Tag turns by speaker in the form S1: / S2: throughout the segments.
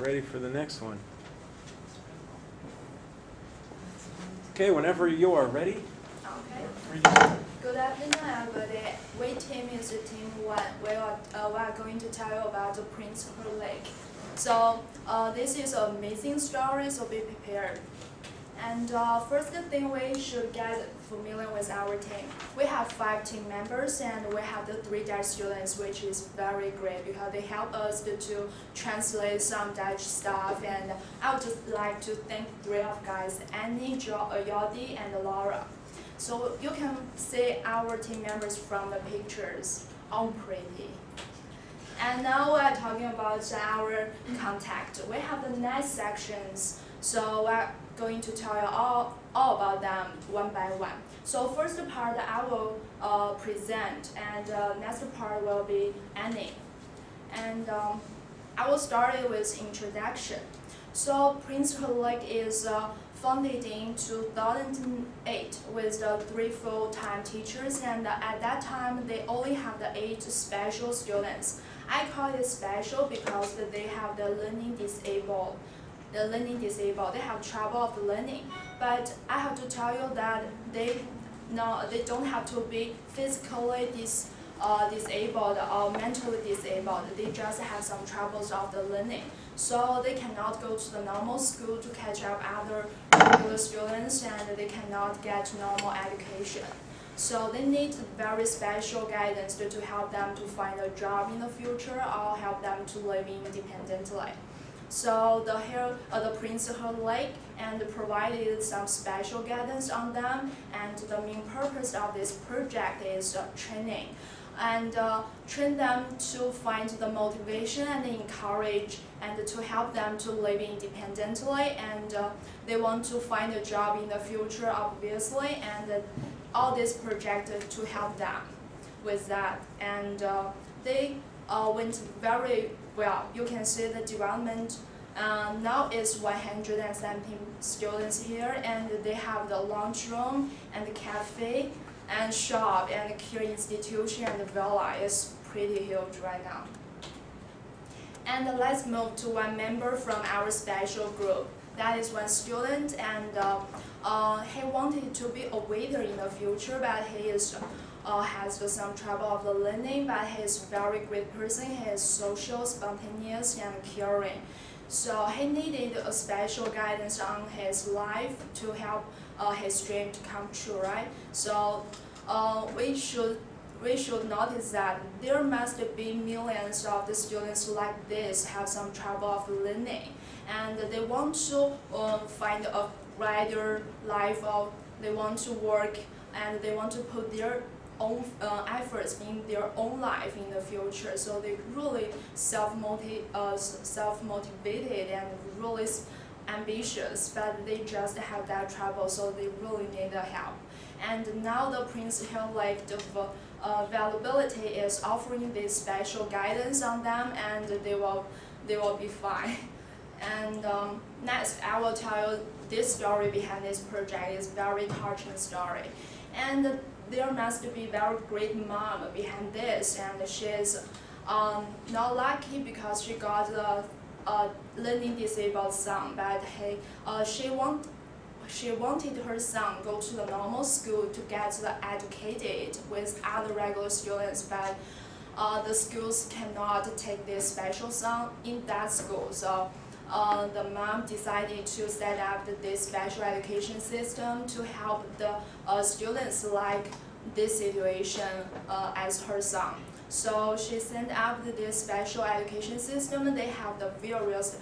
S1: Ready for the next one. Okay, whenever you are ready.
S2: Okay. Good afternoon, everybody. We team is team 1. We are going to tell you about the Prins Heerlijk. So this is an amazing story, so be prepared. And first thing, we should get familiar with our team. We have 5 team members, and we have the 3 Dutch students, which is very great because they help us to translate some Dutch stuff. And I would just like to thank 3 of guys, Annie, Yodi, and Laura. So you can see our team members from the pictures, all pretty. And now we are talking about our contact. We have the next sections, so we're going to tell you all about them one by one. So first part I will present, and next part will be Annie. And I will start it with introduction. So Prins Heerlijk is founded in 2008 with the 3 full-time teachers, and at that time they only have the 8 special students. I call it special because they have the learning disabled. They have trouble of learning. But I have to tell you that they don't have to be physically disabled or mentally disabled. They just have some troubles of the learning. So they cannot go to the normal school to catch up other regular students, and they cannot get normal education. So they need very special guidance to help them to find a job in the future or help them to live independently. So the Prins Heerlijk and provided some special guidance on them, and the main purpose of this project is training. And train them to find the motivation and encourage, and to help them to live independently, and they want to find a job in the future, obviously, and all this project to help them with that. And they went very well. You can see the development now is 117 students here, and they have the lunchroom and the cafe and shop and care institution, and the villa is pretty huge right now. And let's move to one member from our special group. That is one student, and he wanted to be a waiter in the future, but he is has some trouble of the learning, but he is a very great person. He is social, spontaneous, and caring. So he needed a special guidance on his life to help his dream to come true, right? So we should notice that there must be millions of the students like this have some trouble of learning, and they want to find a brighter life, or they want to work, and they want to put their own efforts in their own life in the future. So they really self-motivated and really ambitious, but they just have that trouble, so they really need the help. And now the Prins Heerlijk availability is offering this special guidance on them, and they will be fine. And next, I will tell you this story behind this project. Is very touching story, and there must be very great mom behind this, and she is not lucky because she got a learning disabled son, but she wanted her son go to the normal school to get educated with other regular students, but the schools cannot take this special son in that school. So the mom decided to set up this special education system to help the students like this situation as her son. So she set up this special education system. They have the various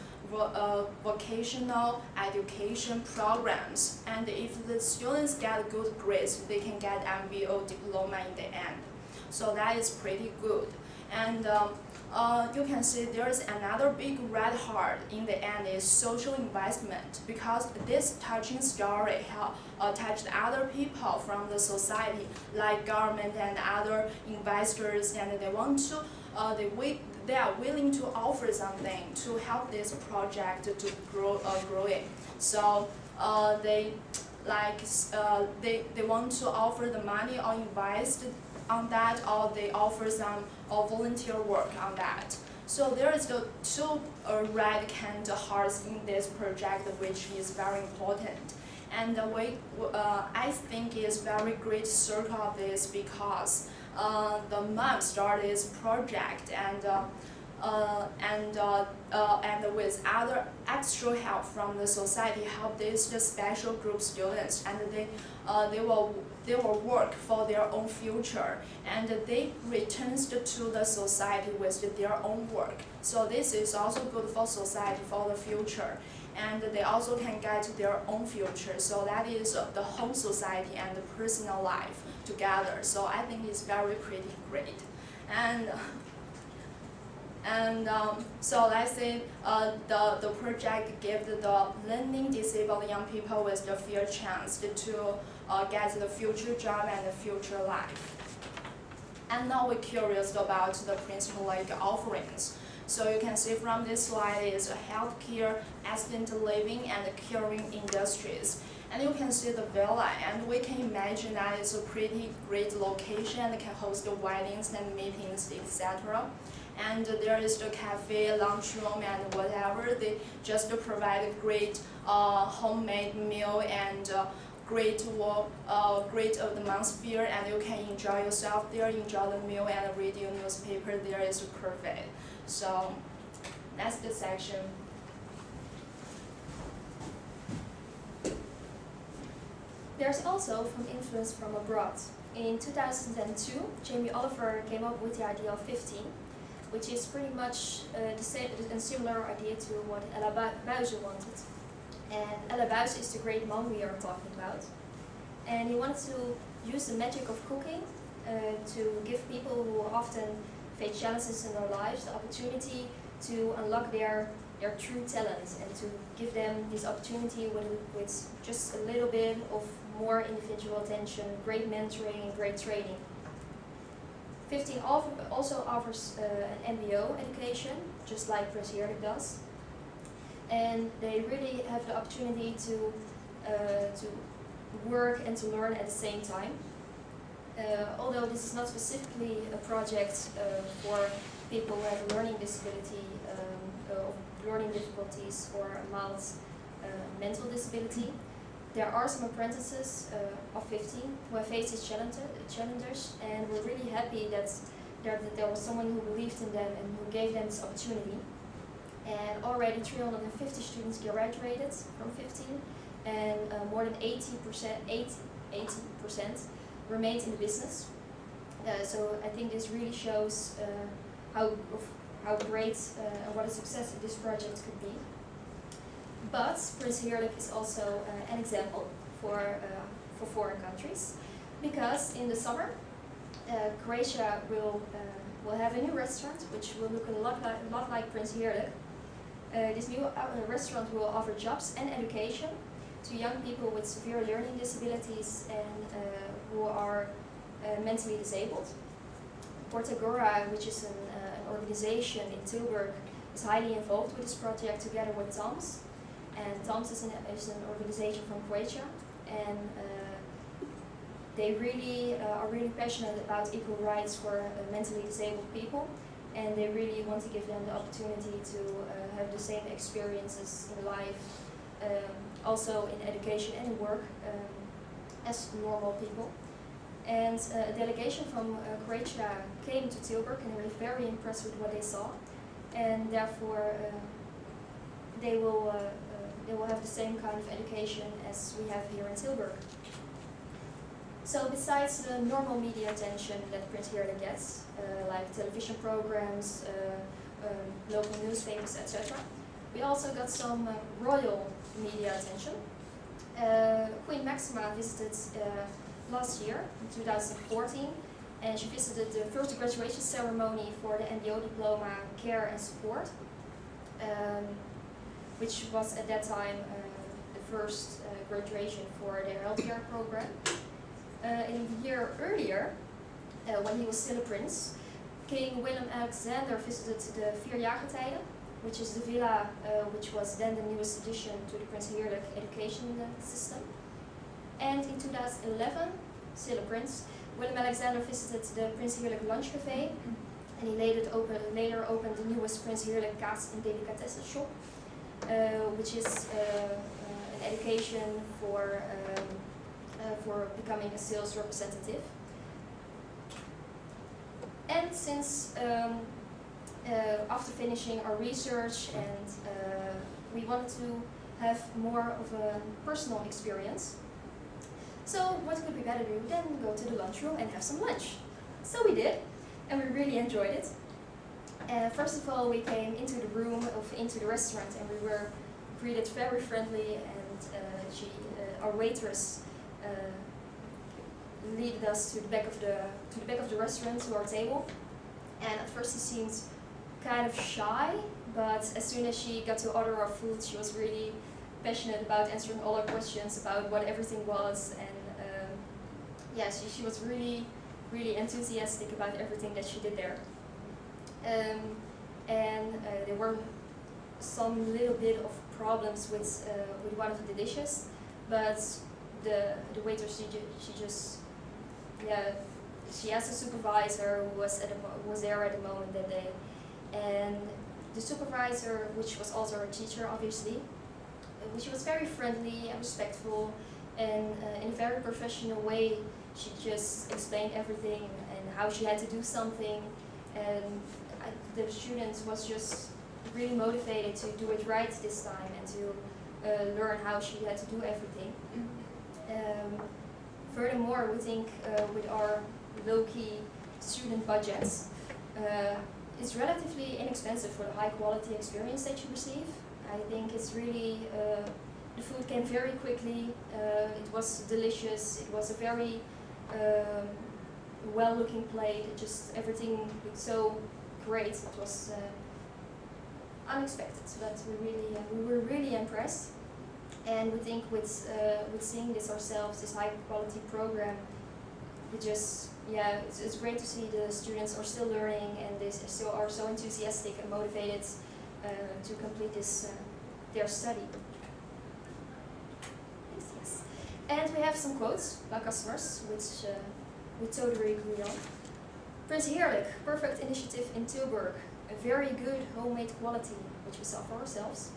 S2: vocational education programs, and if the students get good grades, they can get MBO diploma in the end. So that is pretty good. And you can see there's another big red heart in the end is social investment, because this touching story touched other people from the society, like government and other investors, and they want to they are willing to offer something to help this project to growing. So they want to offer the money or invest on that, or they offer some volunteer work on that. So there is the two red kind hearts in this project, which is very important. And the way I think is very great circle of this because the mom started this project and with other extra help from the society help these special group students, and they will work for their own future, and they returns to the society with their own work. So this is also good for society for the future, and they also can get their own future. So that is the whole society and the personal life together. So I think it's very pretty great. So let's say the project gives the learning disabled young people with the fair chance to get the future job and the future life. And now we're curious about the Prins Heerlijk offerings. So you can see from this slide is healthcare, assisted living, and caring industries. And you can see the villa, and we can imagine that it's a pretty great location and can host weddings and meetings, etc. And there is the cafe, lunchroom, and whatever. They just provide a great homemade meal and great atmosphere, and you can enjoy yourself there, enjoy the meal, and read your newspaper there is perfect. So that's the section.
S3: There's also from influence from abroad. In 2002, Jamie Oliver came up with the idea of 15, which is pretty much the same and similar idea to what Ella Buijsen wanted. And Ella Buijsen is the great mom we are talking about. And he wanted to use the magic of cooking to give people who often face challenges in their lives the opportunity to unlock their true talents and to give them this opportunity with just a little bit of more individual attention, great mentoring and great training. 15 also offers an MBO education, just like Prins Heerlijk does. And they really have the opportunity to work and to learn at the same time. Although this is not specifically a project for people who have a learning disability, learning difficulties, or a mild mental disability, there are some apprentices of 15 who have faced these challenges, and we're really happy that there was someone who believed in them and who gave them this opportunity. And already 350 students graduated from 15, and more than 80% remained in the business. So I think this really shows how great and what a success this project could be. But Prins Heerlijk is also an example for foreign countries, because in the summer Croatia will have a new restaurant which will look a lot like Prins Heerlijk. This new restaurant will offer jobs and education to young people with severe learning disabilities and who are mentally disabled. Portagora, which is an organization in Tilburg, is highly involved with this project together with TOMS. And TOMS is an organization from Croatia, and they really are really passionate about equal rights for mentally disabled people, and they really want to give them the opportunity to have the same experiences in life, also in education and in work, as normal people. And a delegation from Croatia came to Tilburg, and they were very impressed with what they saw, and therefore they will have the same kind of education as we have here in Tilburg. So besides the normal media attention that Prins Heerlijk gets, like television programs, local newspapers, etc., we also got some royal media attention. Queen Maxima visited last year, in 2014, and she visited the first graduation ceremony for the MBO diploma Care and Support, which was at that time the first graduation for their healthcare program. In the year earlier, when he was still a prince, King Willem-Alexander visited the Vier Jaargetijden, which is the villa which was then the newest addition to the Prins Heerlijk education system. And in 2011, still a prince, Willem-Alexander visited the Prins Heerlijk lunch cafe, and he later opened the newest Prins Heerlijk kaas and delicatessen shop, which is an education for becoming a sales representative. And since after finishing our research and we wanted to have more of a personal experience, so what could we better do than go to the lunchroom and have some lunch? So we did, and we really enjoyed it. First of all, we came into the restaurant, and we were greeted very friendly, and our waitress led us to the back of the restaurant, to our table. And at first, she seemed kind of shy, but as soon as she got to order our food, she was really passionate about answering all our questions about what everything was, and yeah, she was really enthusiastic about everything that she did there. There were some little bit of problems with one of the dishes, but the waitress, she asked the supervisor who was there at the moment that day, and the supervisor, which was also our teacher obviously, she was very friendly and respectful, and in a very professional way she just explained everything and how she had to do something, and the student was just really motivated to do it right this time and to learn how she had to do everything. Furthermore, we think with our low-key student budgets, it's relatively inexpensive for the high-quality experience that you receive. I think it's really, the food came very quickly, it was delicious, it was a very well-looking plate, everything looked so great. It was unexpected, so that we were really impressed. And we think with seeing this ourselves, this high-quality program, it's great to see the students are still learning and they still are so enthusiastic and motivated to complete their study. Yes. And we have some quotes by customers, which we totally agree on. Prins Heerlijk, perfect initiative in Tilburg, a very good homemade quality, which we sell for ourselves.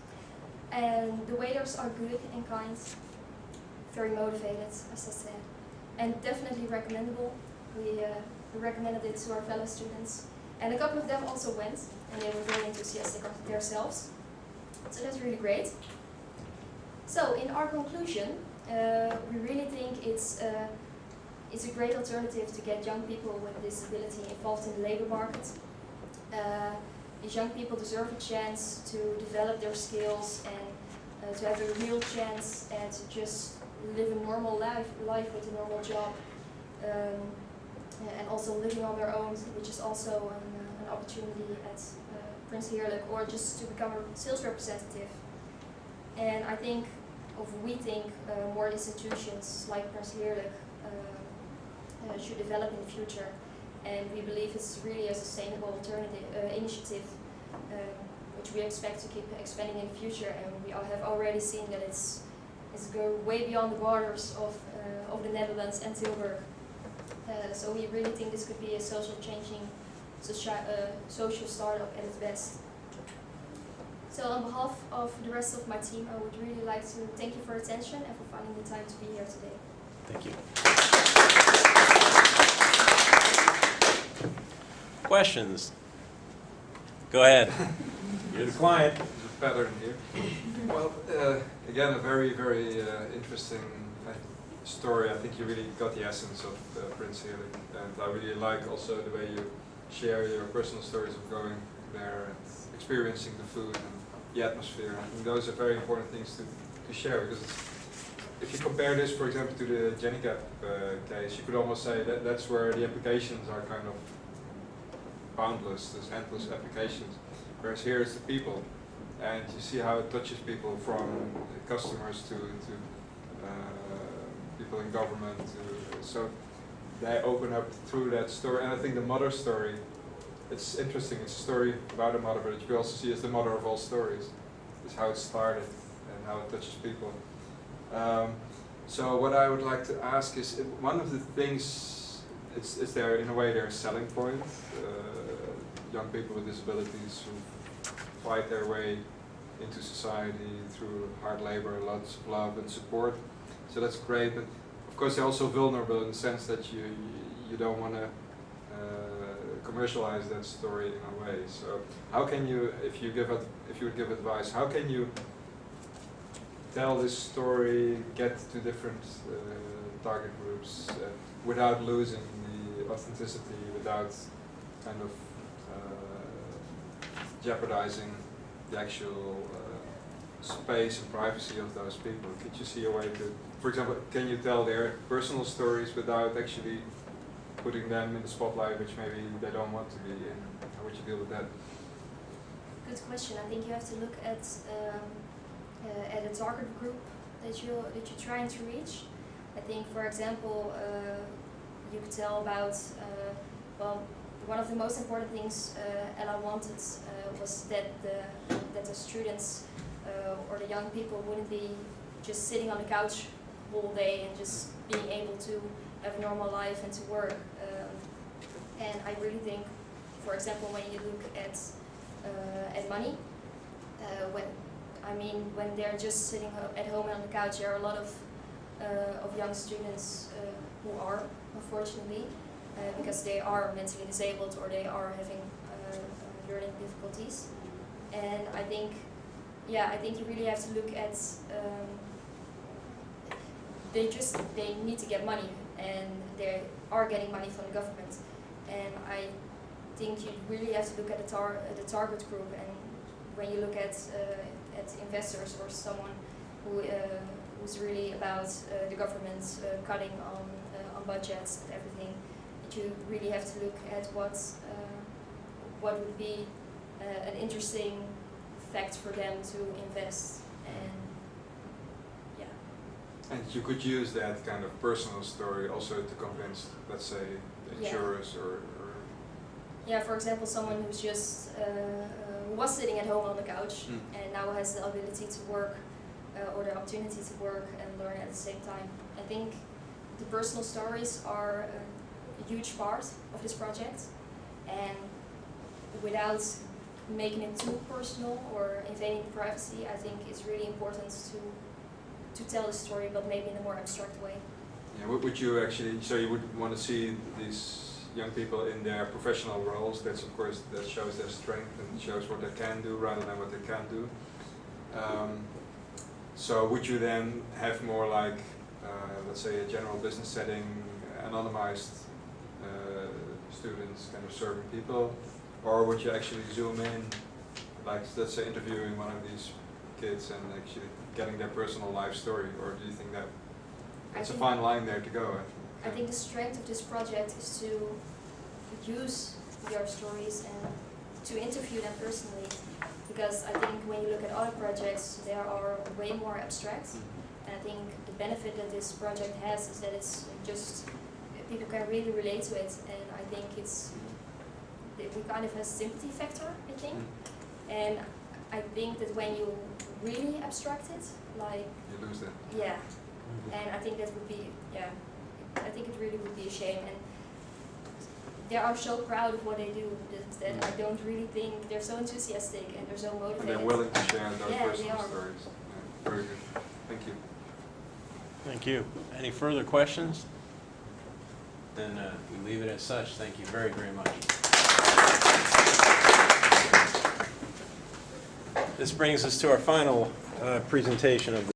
S3: And the waiters are good and kind, very motivated, as I said, and definitely recommendable. We recommended it to our fellow students, and a couple of them also went, and they were very enthusiastic themselves. So that's really great. So in our conclusion, we really think it's a great alternative to get young people with disability involved in the labor market. These young people deserve a chance to develop their skills and to have a real chance and to just live a normal life with a normal job, and also living on their own, which is also an opportunity at Prins Heerlijk, or just to become a sales representative. And we think more institutions like Prins Heerlijk should develop in the future, and we believe it's really a sustainable alternative initiative, which we expect to keep expanding in the future. And we have already seen that it's going way beyond the borders of the Netherlands and Tilburg. So we really think this could be a social changing social startup at its best. So on behalf of the rest of my team, I would really like to thank you for your attention and for finding the time to be here today.
S1: Thank you. Questions? Go ahead. You're the client.
S4: There's a pattern here. Well, again, a very, very interesting story. I think you really got the essence of Prins Heerlijk, and I really like also the way you share your personal stories of going there and experiencing the food and the atmosphere. I think those are very important things to share, because if you compare this, for example, to the Jenny-Cap case, you could almost say that that's where the applications are kind of boundless, there's endless applications, whereas here it's the people, and you see how it touches people, from customers to people in government, so they open up through that story. And I think the mother story, it's interesting, it's a story about a mother, but you can also see as the mother of all stories, is how it started and how it touches people. So what I would like to ask is, one of the things, it's there in a way their selling point, young people with disabilities who fight their way into society through hard labor, lots of love and support. So that's great, but of course they're also vulnerable in the sense that you don't want to commercialize that story in a way. So how can you, if you would give advice, how can you tell this story, get to different target groups without losing the authenticity, without kind of jeopardizing the actual space and privacy of those people? Could you see a way to, for example, can you tell their personal stories without actually putting them in the spotlight, which maybe they don't want to be in? How would you deal with that?
S3: Good question. I think you have to look at a target group that you're trying to reach. I think, for example, you could tell about well, one of the most important things Ella wanted was that the students or the young people wouldn't be just sitting on the couch all day and just being able to have a normal life and to work. And I really think, for example, when you look at money, when they're just sitting at home and on the couch, there are a lot of young students who are, unfortunately, because they are mentally disabled or they are having learning difficulties. And I think you really have to look at they need to get money, and they are getting money from the government. And I think you really have to look at the target group. And when you look at investors or someone who's really about the government cutting on budgets and everything, you really have to look at what would be an interesting fact for them to invest. And yeah.
S4: And you could use that kind of personal story also to convince, let's say, insurers or
S3: yeah, for example, someone who's just who was sitting at home on the couch and now has the ability to work or the opportunity to work and learn at the same time. I think the personal stories are a huge part of this project, and without making it too personal or invading privacy, I think it's really important to tell the story, but maybe in a more abstract way.
S4: Yeah, would you actually, so you would want to see these young people in their professional roles? That's of course, that shows their strength and shows what they can do rather than what they can't do. So would you then have more like, let's say, a general business setting, anonymized students kind of serving people? Or would you actually zoom in, like let's say interviewing one of these kids and actually getting their personal life story? Or do you think that it's a fine line there to go?
S3: I think the strength of this project is to use your stories and to interview them personally. Because I think when you look at other projects, they are way more abstract. And I think the benefit that this project has is that it's just, people can really relate to it. And I think we kind of have a sympathy factor, I think. And I think that when you really abstract it, like...
S4: You lose that.
S3: Yeah. And I think that would be, I think it really would be a shame. And they are so proud of what they do that I don't really think they're so enthusiastic and they're so motivated.
S4: And they're willing to share those personal
S3: they
S4: stories. Yeah, very good. Thank you.
S1: Thank you. Any further questions? Then we leave it as such. Thank you very, very much. This brings us to our final presentation of the